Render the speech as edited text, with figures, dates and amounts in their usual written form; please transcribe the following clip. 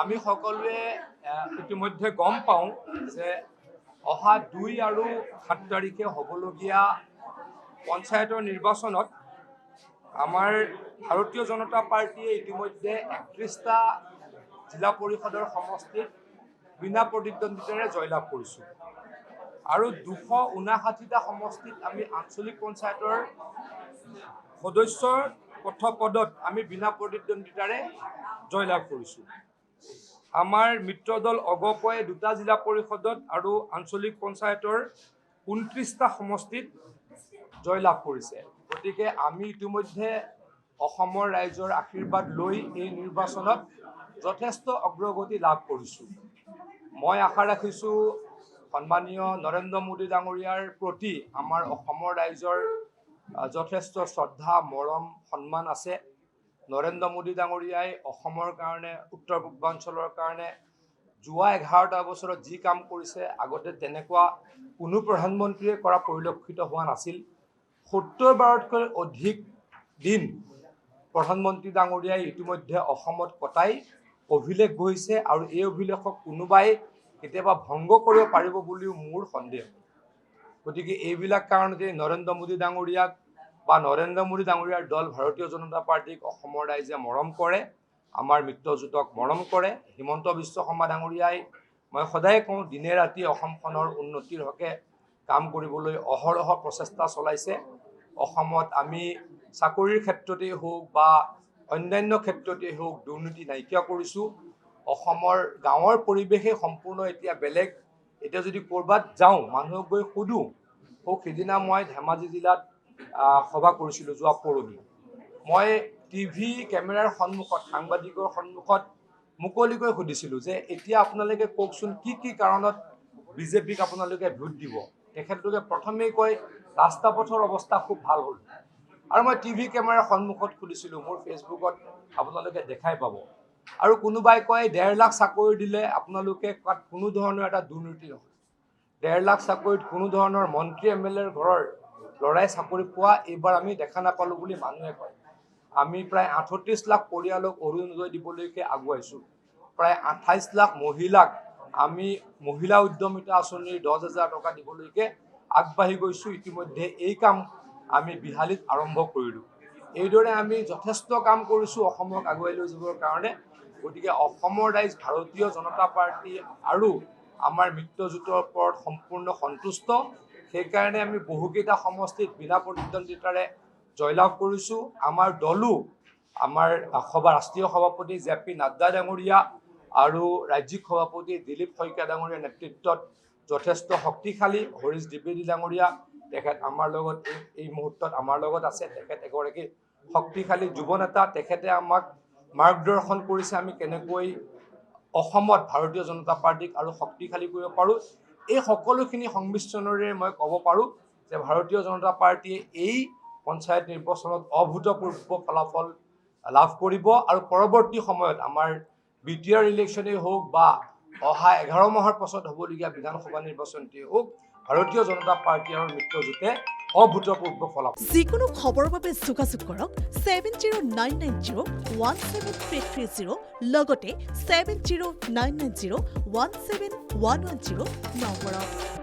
আমি সকলোৱে ইতিমধ্যে গম পাওঁ যে অহা 2 আৰু 7 তাৰিখে হ'বলগীয়া পঞ্চায়তৰ নিৰ্বাচনত আমাৰ ভাৰতীয় জনতা পাৰ্টিয়ে ইতিমধ্যে 31টা জিলা পৰিষদৰ সমষ্টিত বিনা প্ৰতিদ্বন্দ্বিতাৰে জয়লাভ কৰিছোঁ আৰু 259টা সমষ্টিত আমি আঞ্চলিক পঞ্চায়তৰ সদস্যৰ পদত আমি বিনা প্ৰতিদ্বন্দ্বিতাৰে জয়লাভ কৰিছোঁ। আমাৰ মিত্ৰ দল অগপয়ে 2টা জিলা পৰিষদত আৰু আঞ্চলিক পঞ্চায়তৰ 29টা সমষ্টিত জয়লাভ কৰিছে। গতিকে আমি ইতিমধ্যে অসমৰ ৰাইজৰ আশীৰ্বাদ লৈ এই নিৰ্বাচনত যথেষ্ট অগ্ৰগতি লাভ কৰিছোঁ। মই আশা ৰাখিছোঁ সন্মানীয় নৰেন্দ্ৰ মোদী ডাঙৰীয়াৰ প্ৰতি আমাৰ অসমৰ ৰাইজৰ যথেষ্ট শ্ৰদ্ধা মৰম সন্মান আছে। নৰেন্দ্ৰ মোদী ডাঙৰীয়াই অসমৰ কাৰণে উত্তৰ পূৰ্বাঞ্চলৰ কাৰণে যোৱা 11টা বছৰত যি কাম কৰিছে আগতে তেনেকুৱা কোনো প্ৰধানমন্ত্ৰীয়ে কৰা পৰিলক্ষিত হোৱা নাছিল। 70 বাৰতকৈ অধিক দিন প্ৰধানমন্ত্ৰী ডাঙৰীয়াই ইতিমধ্যে অসমত কটাই অভিলেখ গঢ়িছে আৰু এই অভিলেখক কোনোবাই কেতিয়াবা ভংগ কৰিব পাৰিব বুলিও মোৰ সন্দেহ। গতিকে এইবিলাক কাৰণতে নৰেন্দ্ৰ মোদী ডাঙৰীয়াক বা নৰেন্দ্ৰ মোদী ডাঙৰীয়াৰ দল ভাৰতীয় জনতা পাৰ্টিক অসমৰ ৰাইজে মৰম কৰে, আমাৰ মিত্ৰজোঁটক মৰম কৰে। হিমন্ত বিশ্ব শৰ্মা ডাঙৰীয়াই মই সদায় কওঁ দিনে ৰাতি অসমখনৰ উন্নতিৰ হকে কাম কৰিবলৈ অহৰহ প্ৰচেষ্টা চলাইছে। অসমত আমি চাকৰিৰ ক্ষেত্ৰতেই হওক বা অন্যান্য ক্ষেত্ৰতেই হওক দুৰ্নীতি নাইকিয়া কৰিছোঁ। অসমৰ গাঁৱৰ পৰিৱেশে সম্পূৰ্ণ এতিয়া বেলেগ। এতিয়া যদি ক'ৰবাত যাওঁ মানুহক গৈ সুধোঁ, সিদিনা মই ধেমাজি জিলাত সভা কৰিছিলোঁ যোৱা পৰহি। মই টিভি কেমেৰাৰ সন্মুখত সাংবাদিকৰ সন্মুখত মুকলিকৈ সুধিছিলোঁ যে এতিয়া আপোনালোকে কওকচোন কি কাৰণত বিজেপিক আপোনালোকে ভোট দিব। তেখেতলোকে প্ৰথমেই কয় ৰাস্তা পথৰ অৱস্থা খুব ভাল হ'ল। আৰু মই টিভি কেমেৰাৰ সন্মুখত সুধিছিলোঁ, মোৰ ফেচবুকত আপোনালোকে দেখাই পাব। আৰু কোনোবাই কয় 1.5 লাখ চাকৰি দিলে আপোনালোকে তাত কোনো ধৰণৰ এটা দুৰ্নীতি নহয়। 1.5 লাখ চাকৰিত কোনো ধৰণৰ মন্ত্ৰী MLAৰ ঘৰৰ ল'ৰাই চাকৰি পোৱা এইবাৰ আমি দেখা নাপালোঁ বুলি মানুহে কয়। আমি প্ৰায় 38 লাখ পৰিয়ালক অৰুণোদয় দিবলৈকে আগুৱাইছোঁ। প্ৰায় 28 লাখ মহিলাক আমি মহিলা উদ্যমিতা আঁচনিৰ 10,000 টকা দিবলৈকে আগবাঢ়ি গৈছোঁ। ইতিমধ্যে এই কাম আমি বিহালীত আৰম্ভ কৰিলোঁ। এইদৰে আমি যথেষ্ট কাম কৰিছোঁ অসমক আগুৱাই লৈ যাবৰ কাৰণে। গতিকে অসমৰ ৰাইজ ভাৰতীয় জনতা পাৰ্টি আৰু আমাৰ মিত্ৰজোঁটৰ ওপৰত সম্পূৰ্ণ সন্তুষ্ট। সেইকাৰণে আমি বহুকেইটা সমষ্টিত বিনা প্ৰতিদ্বন্দ্বিতাৰে জয়লাভ কৰিছোঁ। আমাৰ দলো আমাৰ ৰাষ্ট্ৰীয় সভাপতি JP নাড্ডা ডাঙৰীয়া আৰু ৰাজ্যিক সভাপতি দিলীপ শইকীয়া ডাঙৰীয়াৰ নেতৃত্বত যথেষ্ট শক্তিশালী। হৰীশ দ্বিবেদী ডাঙৰীয়া তেখেত আমাৰ লগত এই মুহূৰ্তত আমাৰ লগত আছে। তেখেত এগৰাকী শক্তিশালী যুৱ নেতা। তেখেতে আমাক মাৰ্গদৰ্শন কৰিছে আমি কেনেকৈ অসমত ভাৰতীয় জনতা পাৰ্টিক আৰু শক্তিশালী কৰিব পাৰোঁ। এই সকলোখিনি সংমিশ্ৰণেৰে মই ক'ব পাৰোঁ যে ভাৰতীয় জনতা পাৰ্টিয়ে এই পঞ্চায়ত নিৰ্বাচনত অভূতপূৰ্ব ফলাফল লাভ কৰিব আৰু পৰৱৰ্তী সময়ত আমাৰ BTR ইলেকশ্যনেই হওক বা অহা 11 মাহৰ পাছত হ'বলগীয়া বিধানসভা নিৰ্বাচনতেই হওক ভাৰতীয় জনতা পাৰ্টি আৰু মিত্ৰজোঁটে অভূতপূৰ্ব ফলাফল। যিকোনো খবৰৰ বাবে যোগাযোগ কৰক 7099017330 লগতে 7099017110 নম্বৰত।